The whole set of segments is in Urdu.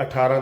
18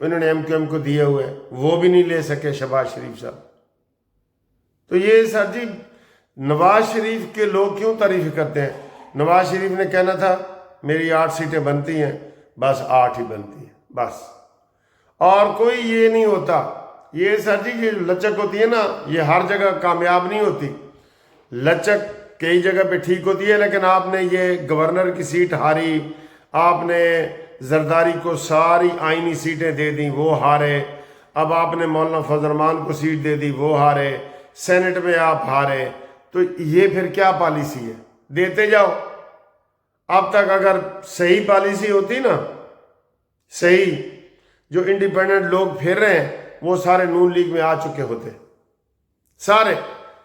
انہوں نے MQM کو دیے ہوئے ہیں، وہ بھی نہیں لے سکے شہباز شریف صاحب۔ تو یہ سر جی نواز شریف کے لوگ کیوں تعریف کرتے ہیں؟ نواز شریف نے کہنا تھا میری 8 سیٹیں بنتی ہیں، بس 8 ہی بنتی ہیں بس، اور کوئی یہ نہیں ہوتا۔ یہ سر جی یہ لچک ہوتی ہے نا، یہ ہر جگہ کامیاب نہیں ہوتی۔ لچک کئی جگہ پہ ٹھیک ہوتی ہے، لیکن آپ نے یہ گورنر کی سیٹ ہاری، آپ نے زرداری کو ساری آئینی سیٹیں دے دیں، وہ ہارے، اب آپ نے مولانا فضل الرحمان کو سیٹ دے دی، وہ ہارے، سینٹ میں آپ ہارے، تو یہ پھر کیا پالیسی ہے؟ دیتے جاؤ۔ اب تک اگر صحیح پالیسی ہوتی نا، صحیح، جو انڈیپینڈنٹ لوگ پھر رہے ہیں وہ سارے نون لیگ میں آ چکے ہوتے سارے،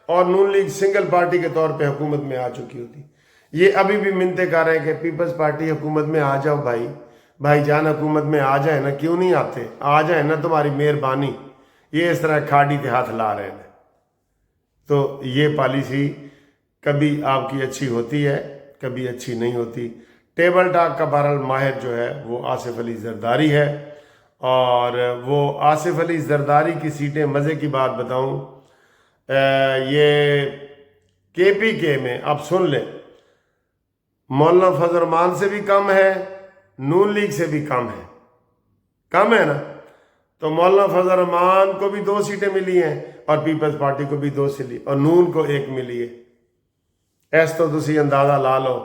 اور نون لیگ سنگل پارٹی کے طور پہ حکومت میں آ چکی ہوتی۔ یہ ابھی بھی منتیں کر رہے ہیں کہ پیپلز پارٹی حکومت میں آ جاؤ بھائی جان، حکومت میں آ جائیں نا، کیوں نہیں آتے؟ آ جائیں نا، تمہاری مہربانی۔ یہ اس طرح کھاڑی کے ہاتھ لا رہے ہیں۔ تو یہ پالیسی کبھی آپ کی اچھی ہوتی ہے، کبھی اچھی نہیں ہوتی۔ ٹیبل ٹاک کا بہرحال ماہر جو ہے وہ آصف علی زرداری ہے، اور وہ آصف علی زرداری کی سیٹیں، مزے کی بات بتاؤں، یہ KPK میں آپ سن لیں، مولانا فضل الرحمان سے بھی کم ہے، نون لیگ سے بھی کم ہے نا۔ تو مولانا فضل الرحمان کو بھی 2 سیٹیں ملی ہیں، اور پیپلز پارٹی کو بھی 2 ملی، اور نون کو 1 ملی ہے۔ ایس تو تسی اندازہ لا لو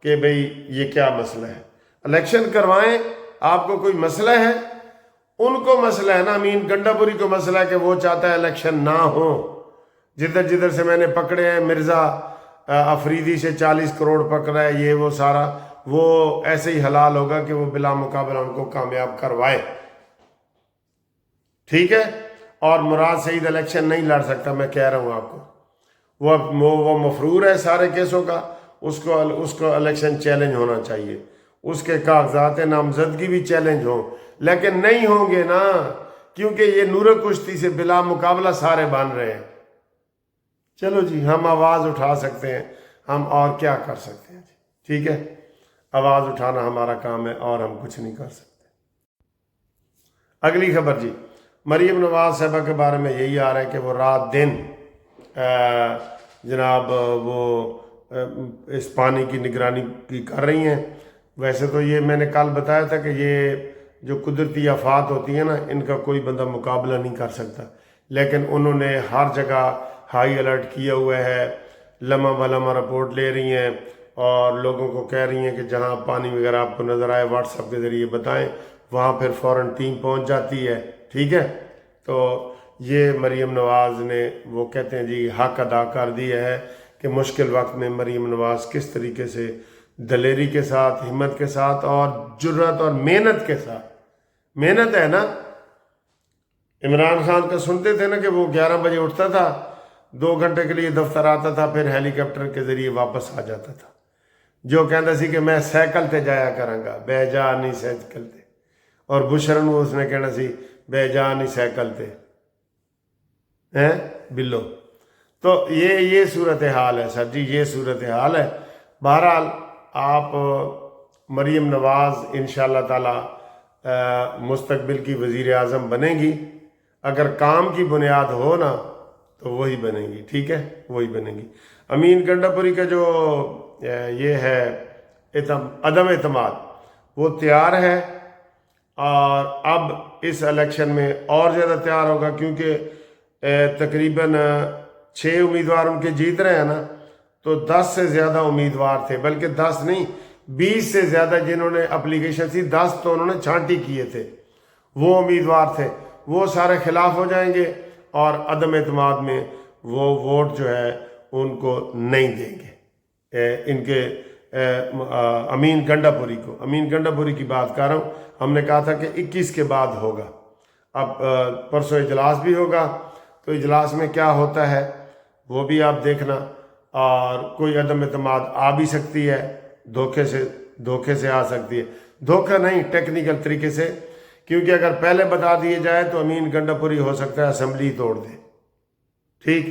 کہ بھئی یہ کیا مسئلہ ہے۔ الیکشن کروائیں، آپ کو کوئی مسئلہ ہے؟ ان کو مسئلہ ہے نا، امین گنڈاپوری کو مسئلہ ہے کہ وہ چاہتا ہے الیکشن نہ ہو۔ جدھر سے میں نے پکڑے ہیں، مرزا افریدی سے 40 کروڑ پکڑا ہے، یہ وہ سارا، وہ ایسے ہی حلال ہوگا کہ وہ بلا مقابلہ ان کو کامیاب کروائے، ٹھیک ہے۔ اور مراد سعید الیکشن نہیں لڑ سکتا، میں کہہ رہا ہوں آپ کو، وہ مفرور ہے سارے کیسوں کا، اس کو الیکشن چیلنج ہونا چاہیے، اس کے کاغذات نامزدگی بھی چیلنج ہوں، لیکن نہیں ہوں گے نا، کیونکہ یہ نور کشتی سے بلا مقابلہ سارے بن رہے ہیں۔ چلو جی، ہم آواز اٹھا سکتے ہیں، ہم اور کیا کر سکتے ہیں جی، ٹھیک ہے، آواز اٹھانا ہمارا کام ہے، اور ہم کچھ نہیں کر سکتے۔ اگلی خبر جی، مریم نواز صاحبہ کے بارے میں یہی آ رہا ہے کہ وہ رات دن جناب وہ اس پانی کی نگرانی کی کر رہی ہیں۔ ویسے تو یہ میں نے کل بتایا تھا کہ یہ جو قدرتی آفات ہوتی ہیں نا، ان کا کوئی بندہ مقابلہ نہیں کر سکتا، لیکن انہوں نے ہر جگہ ہائی الرٹ کیا ہوا ہے، لمحہ بلمحہ رپورٹ لے رہی ہیں، اور لوگوں کو کہہ رہی ہیں کہ جہاں پانی وغیرہ آپ کو نظر آئے واٹس ایپ کے ذریعے بتائیں، وہاں پھر فوراً ٹیم پہنچ جاتی ہے، ٹھیک ہے۔ تو یہ مریم نواز نے، وہ کہتے ہیں جی، حق ادا کر دیا ہے کہ مشکل وقت میں مریم نواز کس طریقے سے دلیری کے ساتھ، ہمت کے ساتھ، اور جرات اور محنت کے ساتھ، محنت ہے نا۔ عمران خان کا سنتے تھے نا کہ وہ 11 بجے اٹھتا تھا، 2 گھنٹے کے لیے دفتر آتا تھا، پھر ہیلی کاپٹر کے ذریعے واپس آ جاتا تھا، جو کہتا سی کہ میں سائیکل تے جایا کراں گا، بے جا نہیں سائیکل تے، اور بشرن اس نے کہنا سی بے جا نہیں سائیکل تے، بلو۔ تو یہ صورتحال ہے سر جی، یہ صورتحال ہے۔ بہرحال آپ مریم نواز انشاءاللہ تعالی مستقبل کی وزیر اعظم بنے گی، اگر کام کی بنیاد ہو نا تو وہی بنے گی، ٹھیک ہے، وہی بنے گی۔ امین گنڈاپوری کا جو یہ ہے عدم اعتماد، وہ تیار ہے، اور اب اس الیکشن میں اور زیادہ تیار ہوگا، کیونکہ تقریباً 6 امیدوار ان کے جیت رہے ہیں نا، تو 10 سے زیادہ امیدوار تھے، بلکہ 10 نہیں، 20 سے زیادہ جنہوں نے اپلیکیشن تھی، 10 تو انہوں نے چھانٹی کیے تھے، وہ امیدوار تھے، وہ سارے خلاف ہو جائیں گے، اور عدم اعتماد میں وہ ووٹ جو ہے ان کو نہیں دیں گے، ان کے امین گنڈاپوری کو۔ امین گنڈاپوری کی بات کر رہا ہوں، ہم نے کہا تھا کہ 21 کے بعد ہوگا، اب پرسوں اجلاس بھی ہوگا، تو اجلاس میں کیا ہوتا ہے وہ بھی آپ دیکھنا، اور کوئی عدم اعتماد آ بھی سکتی ہے، دھوکے سے آ سکتی ہے، دھوکہ نہیں، ٹیکنیکل طریقے سے، کیونکہ اگر پہلے بتا دیے جائے تو امین گنڈاپوری ہو سکتا ہے اسمبلی توڑ دے، ٹھیک،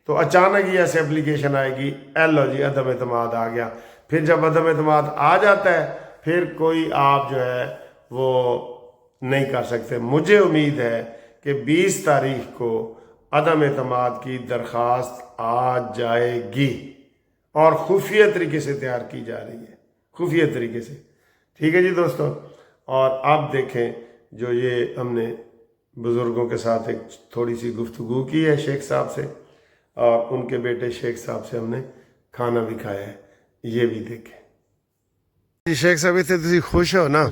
تو اچانک ہی ایسے اپلیکیشن آئے گی، لو جی عدم اعتماد آ گیا۔ پھر جب عدم اعتماد آ جاتا ہے، پھر کوئی آپ جو ہے وہ نہیں کر سکتے. مجھے امید ہے کہ 20 تاریخ کو عدم اعتماد کی درخواست آ جائے گی اور خفیہ طریقے سے تیار کی جا رہی ہے, خفیہ طریقے سے. ٹھیک ہے جی دوستو. اور اب دیکھیں جو یہ ہم نے بزرگوں کے ساتھ ایک تھوڑی سی گفتگو کی ہے شیخ صاحب سے, اور ان کے بیٹے شیخ صاحب سے ہم نے کھانا بھی کھایا ہے, یہ بھی دیکھیں. جی شیخ صاحب اتنے تسی خوش ہو نا؟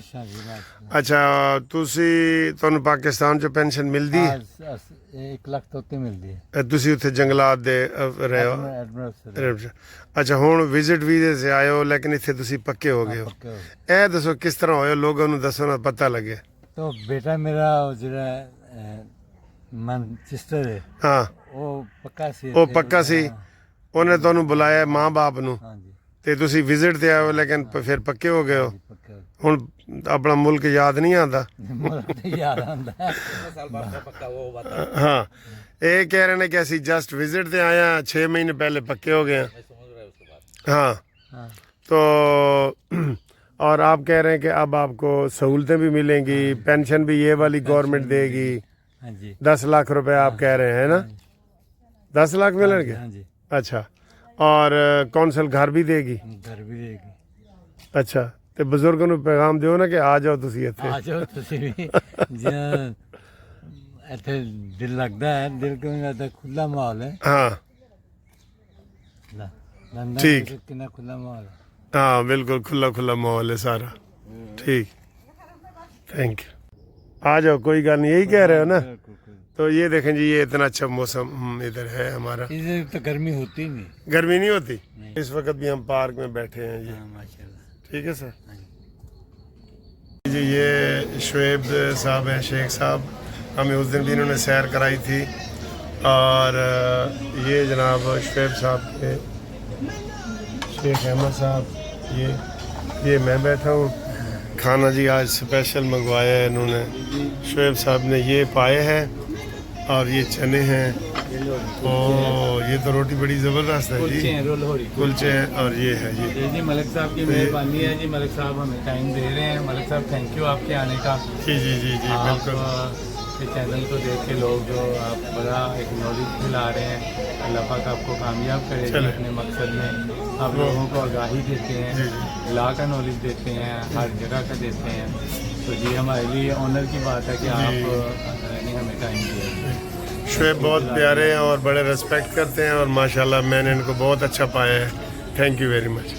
اچھا ਤੁਹਾਨੂੰ ਪਾਕਿਸਤਾਨ ਚੋਂ ਪੈਨਸ਼ਨ ਮਿਲਦੀ ਹੈ? 1 ਲੱਖ ਤੋਂ ਉੱਤੇ ਮਿਲਦੀ ਹੈ. ਤੁਸੀਂ ਉੱਥੇ ਜੰਗਲਾਤ ਦੇ ਰਹੇ ਹੋ? ਅੱਛਾ, ਹੁਣ ਵਿਜ਼ਿਟ ਵੀਜ਼ੇ ਸੇ ਆਏ ਹੋ ਲੇਕਿਨ ਇੱਥੇ ਤੁਸੀਂ ਪੱਕੇ ਹੋ ਗਏ ਹੋ. ਇਹ ਦੱਸੋ ਕਿਸ ਤਰ੍ਹਾਂ ਹੋਇਆ, ਲੋਕਾਂ ਨੂੰ ਦੱਸੋ ਨਾ ਪਤਾ ਲੱਗੇ. تو بیٹا میرا ਜਿਹੜਾ ਮੈਨਚੈਸਟਰ ਹੈ ਹਾਂ, ਉਹ ਪੱਕਾ ਸੀ. ਉਹ ਪੱਕਾ ਸੀ, ਉਹਨੇ ਤੁਹਾਨੂੰ ਬੁਲਾਇਆ ਮਾਂ ਬਾਪ ਨੂੰ ਹਾਂਜੀ ਤੇ ਤੁਸੀਂ ਵਿਜ਼ਿਟ ਤੇ ਆਏ ਹੋ ਲੇਕਿਨ ਫਿਰ ਪੱਕੇ ਹੋ ਗਏ ਹੋ. ਪੱਕਾ ਹੁਣ ਆਪਣਾ ਮੁਲਕ ਯਾਦ ਨਹੀਂ ਆਉਂਦਾ? ਮੁਲਕ ਤੇ ਯਾਦ ਆਉਂਦਾ ਹੈ. ਹਾਂ, ਇਹ ਕਹਿ ਰਹੇ ਨੇ ਕਿ ਅਸੀਂ ਜਸਟ ਵਿਜ਼ਿਟ ਤੇ ਆਏ ਹਾਂ, 6 ਮਹੀਨੇ ਪਹਿਲੇ پکے ہو گئے ہیں. ہاں تو اور آپ کہہ رہے ہیں کہ اب آپ کو سہولتیں بھی ملیں گی, پینشن بھی یہ والی گورنمنٹ دے گی. 10 لاکھ روپے آپ کہہ رہے ہیں نا؟ 10 لاکھ ملیں گے. اچھا, اور کونسل گھر بھی دے گی؟ گھر بھی دے گی. اچھا, ਤੇ ਬਜ਼ੁਰਗਾਂ ਨੂੰ ਪੈਗਾਮ ਦਿਓ ਨਾ ਕਿ ਆ ਜਾਓ ਤੁਸੀਂ ਇੱਥੇ. ਆ ਜਾਓ ਤੁਸੀਂ ਵੀ. ਜਿਵੇਂ ਇੱਥੇ ਦਿਲ ਲੱਗਦਾ ਹੈ, ਦਿਲ ਕਿਉਂ ਨਹੀਂ ਲੱਗਦਾ, ਖੁੱਲਾ ਮਾਹੌਲ ਹੈ. ਹਾਂ لندن ٹھیک. کتنا کھلا ماحول ہے. ہاں بالکل کھلا کھلا ماحول ہے سارا. ٹھیک, تھینک یو. آ جاؤ, کوئی گل نہیں, یہی کہہ رہے ہو نا. تو یہ دیکھیں جی, یہ اتنا اچھا موسم ادھر ہے ہمارا. ادھر تو گرمی ہوتی نہیں. گرمی نہیں ہوتی. اس وقت بھی ہم پارک میں بیٹھے ہیں جی. ماشاء اللہ. ٹھیک ہے سر. جی یہ شعیب صاحب ہیں, شیخ صاحب, ہمیں اس دن بھی انہوں نے سیر کرائی تھی. اور یہ جناب شعیب صاحب کے شیخ احمد صاحب, یہ میں بیٹھا ہوں. کھانا جی آج اسپیشل منگوایا ہے انہوں نے, شعیب صاحب نے. یہ پائے ہیں اور یہ چنے ہیں. او یہ تو روٹی بڑی زبردست ہے جی, کلچے ہیں. اور یہ ہے جی ملک صاحب کی مہربانی ہے جی, ملک صاحب ہمیں ٹائم دے رہے ہیں. ملک صاحب تھینک یو آپ کے آنے کا. جی جی جی جی بالکل. چینل کو دیکھ کے لوگ جو آپ بڑا ایک نالج پھیلا رہے ہیں, اللہ پاک آپ کو کامیاب کرے گا اپنے مقصد میں. آپ لوگوں کو آگاہی دیتے ہیں, لا کا نالج دیتے ہیں, ہر جگہ کا دیتے ہیں. تو جی ہمارے لیے آنر کی بات ہے کہ آپ نے ہمیں ٹائم دیا. شعیب بہت پیارے ہیں اور بڑے ریسپیکٹ کرتے ہیں, اور ماشاءاللہ میں نے ان کو بہت اچھا پایا ہے. Thank you very much.